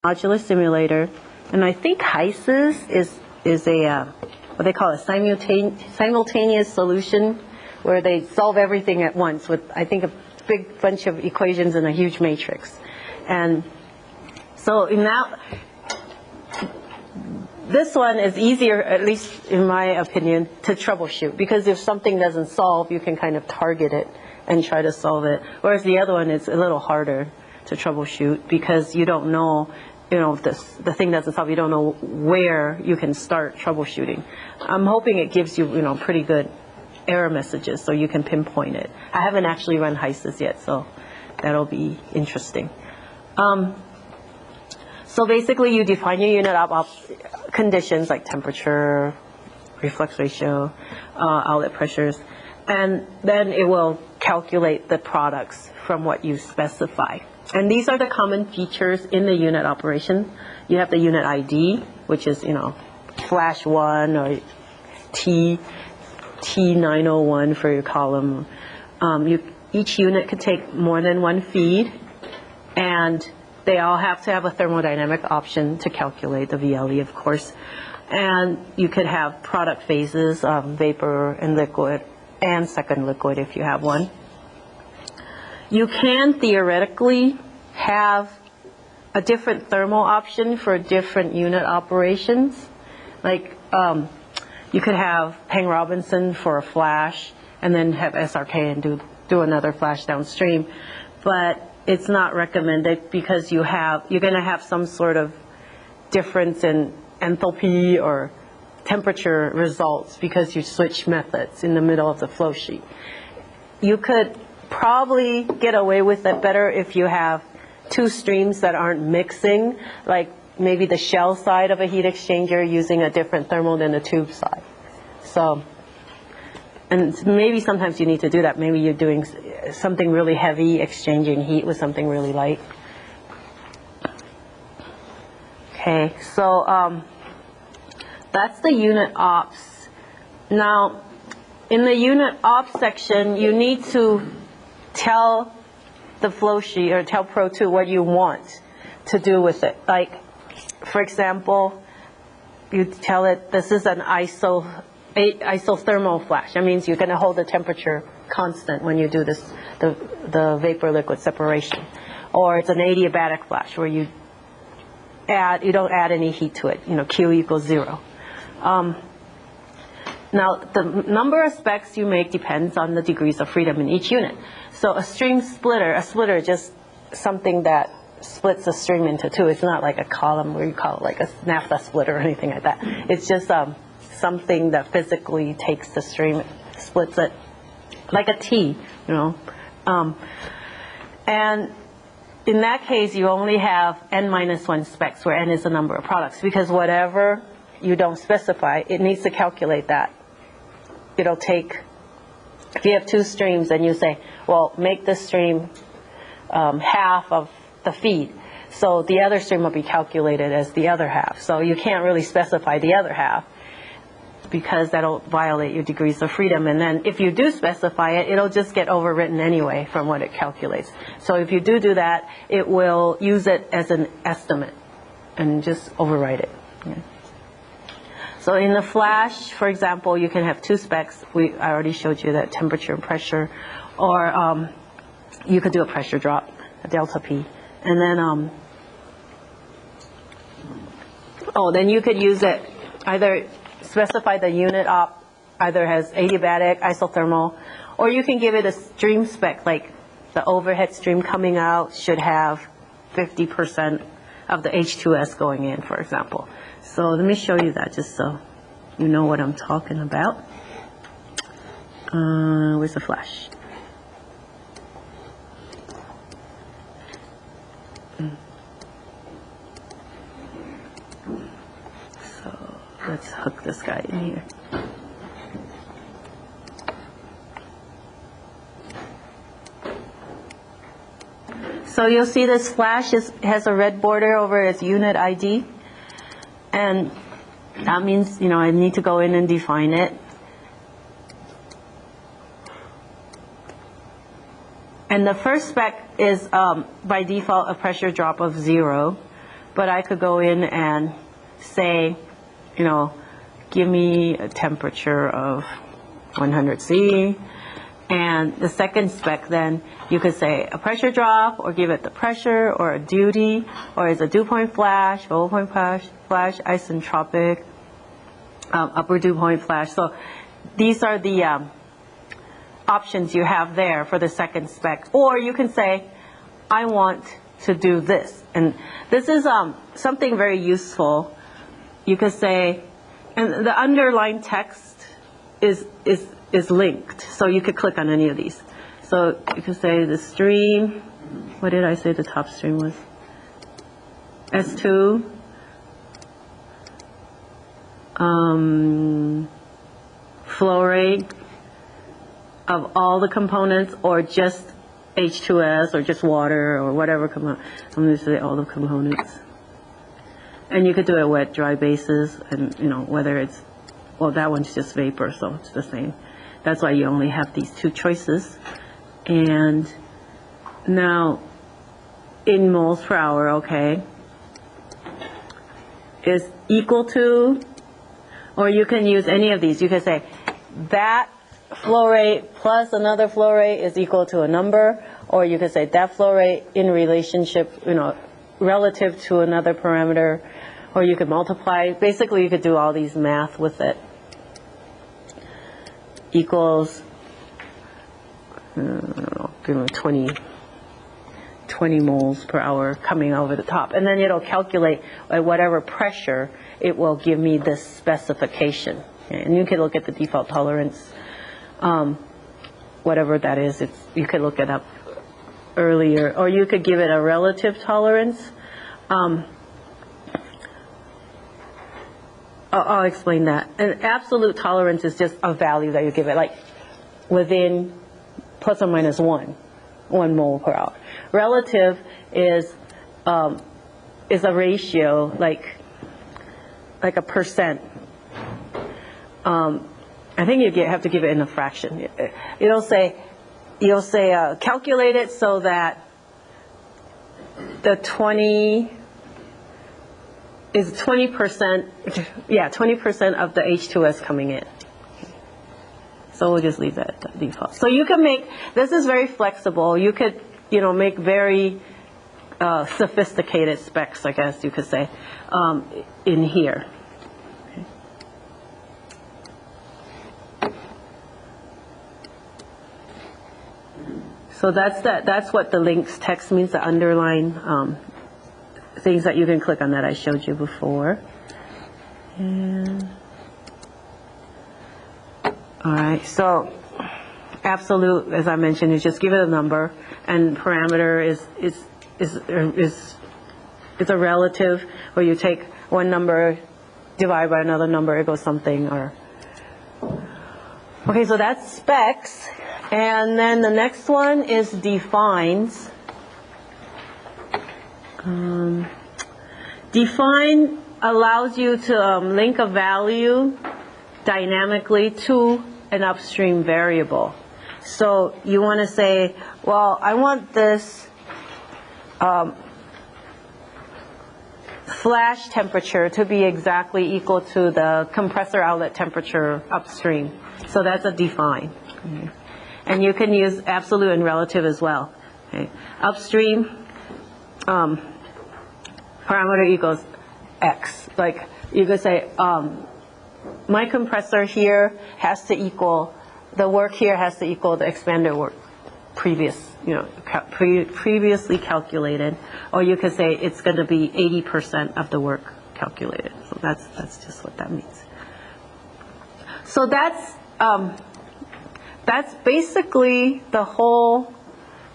modular simulator, and I think HYSYS is a what they call a simultaneous solution, where they solve everything at once with, I think, a big bunch of equations in a huge matrix. And so in that, this one is easier, at least in my opinion, to troubleshoot, because if something doesn't solve, you can kind of target it and try to solve it. Whereas the other one is a little harder to troubleshoot, because you don't know, if the thing doesn't solve, you don't know where you can start troubleshooting. I'm hoping it gives you, pretty good error messages so you can pinpoint it. I haven't actually run HYSYS yet, so that'll be interesting. So basically, you define your unit op conditions like temperature, reflux ratio, outlet pressures, and then it will calculate the products from what you specify. And these are the common features in the unit operation. You have the unit ID, which is, flash 1 or T901 for your column. Each unit could take more than one feed, and they all have to have a thermodynamic option to calculate the VLE, of course. And you could have product phases, vapor and liquid, and second liquid if you have one. You can theoretically have a different thermal option for different unit operations. Like you could have Peng-Robinson for a flash, and then have SRK and do another flash downstream. But it's not recommended, because you're going to have some sort of difference in enthalpy or temperature results because you switch methods in the middle of the flow sheet. You could probably get away with it better if you have two streams that aren't mixing, like maybe the shell side of a heat exchanger using a different thermal than the tube side. So, and maybe sometimes you need to do that. Maybe you're doing something really heavy, exchanging heat with something really light. Okay, so that's the unit ops. Now, in the unit ops section, you need to tell the flow sheet, or tell Pro2 what you want to do with it. Like, for example, you tell it this is an isothermal flash. That means you're going to hold the temperature constant when you do this, the vapor-liquid separation. Or it's an adiabatic flash, where you don't add any heat to it. Q equals 0. Now, the number of specs you make depends on the degrees of freedom in each unit. So a splitter is just something that splits a stream into two. It's not like a column where you call it like a naphtha splitter or anything like that. It's just something that physically takes the stream, splits it, like a T, and in that case, you only have n-1 specs, where n is the number of products, because whatever you don't specify, it needs to calculate that. It'll take, if you have two streams and you say, well, make this stream half of the feed, so the other stream will be calculated as the other half. So you can't really specify the other half, because that'll violate your degrees of freedom. And then if you do specify it, it'll just get overwritten anyway from what it calculates. So if you do that, it will use it as an estimate and just overwrite it. Yeah. So in the flash, for example, you can have two specs. I already showed you that, temperature and pressure. Or you could do a pressure drop, a delta P. And then, then you could use it, either specify the unit op either has adiabatic, isothermal, or you can give it a stream spec, like the overhead stream coming out should have 50% of the H2S going in, for example. So let me show you that, just so you know what I'm talking about. Where's the flash? So let's hook this guy in here. So you'll see this flash has a red border over its unit ID. And that means, I need to go in and define it. And the first spec is, by default, a pressure drop of 0. but I could go in and say, you know, give me a temperature of 100 C. And the second spec, then you could say a pressure drop, or give it the pressure, or a duty, or is a dew point flash, focal point flash, isentropic, upper dew point flash. So these are the options you have there for the second spec. Or you can say, I want to do this. And this is something very useful. You could say, and the underlying text is linked, so you could click on any of these. So you could say the stream, what did I say the top stream was? S2, flow rate of all the components, or just H2S, or just water, or whatever component. I'm going to say all the components. And you could do it wet, dry basis, and you know, whether it's, well, that one's just vapor, so it's the same. That's why you only have these two choices. And now, in moles per hour, okay, is equal to, or you can use any of these. You can say that flow rate plus another flow rate is equal to a number, or you could say that flow rate in relationship, you know, relative to another parameter, or you could multiply. Basically, you could do all these math with it. Equals, I don't know, give them 20 moles per hour coming over the top. And then it'll calculate at whatever pressure, it will give me this specification. Okay? And you can look at the default tolerance, whatever that is. You could look it up earlier. Or you could give it a relative tolerance. I'll explain that. An absolute tolerance is just a value that you give it, like within plus or minus 1 mole per hour. Relative is a ratio, like a percent. I think you have to give it in a fraction. You'll say calculate it so that the 20 is 20%, yeah, 20% of the H2S coming in. So we'll just leave that at default. So you can make, this is very flexible. You could, you know, make very sophisticated specs, I guess you could say, in here. So that's what the links text means, the underline things that you can click on that I showed you before. And all right, so absolute, as I mentioned, is just give it a number, and parameter is a relative, where you take one number, divide by another number, it goes something, or okay. So that's specs, and then the next one is defines. Define allows you to link a value dynamically to an upstream variable. So you want to say, well, I want this flash temperature to be exactly equal to the compressor outlet temperature upstream. So that's a define. Okay. And you can use absolute and relative as well. Okay. Upstream parameter equals X. Like you could say, my compressor here has to equal, the work here has to equal the expander work previously calculated. Or you could say it's going to be 80% of the work calculated. So that's just what that means. So that's basically the whole,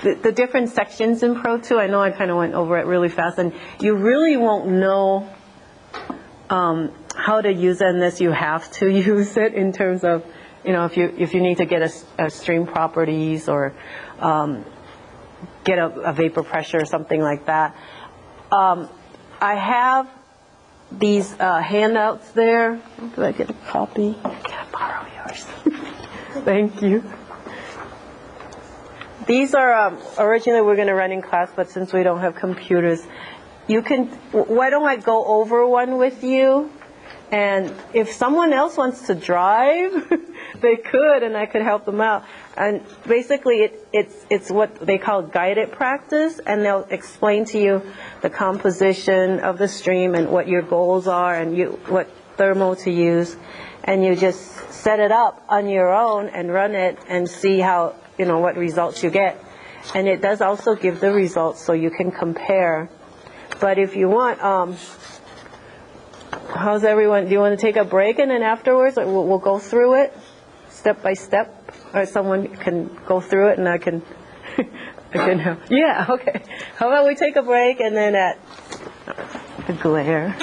the different sections in Pro 2. I know I kind of went over it really fast, and you really won't know how to use it unless you have to use it in terms of, you know, if you need to get a stream properties, or get a vapor pressure or something like that. I have these handouts there. Do I get a copy? Can I borrow yours? Thank you. These are originally we're going to run in class, but since we don't have computers, you can, why don't I go over one with you? And if someone else wants to drive, they could, and I could help them out. And basically, it's what they call guided practice, and they'll explain to you the composition of the stream and what your goals are and what thermal to use. And you just set it up on your own and run it and see how, what results you get. And it does also give the results so you can compare. But if you want, how's everyone? Do you want to take a break and then afterwards we'll go through it step by step, or someone can go through it and I can help. Yeah, okay. How about we take a break and then at the glare.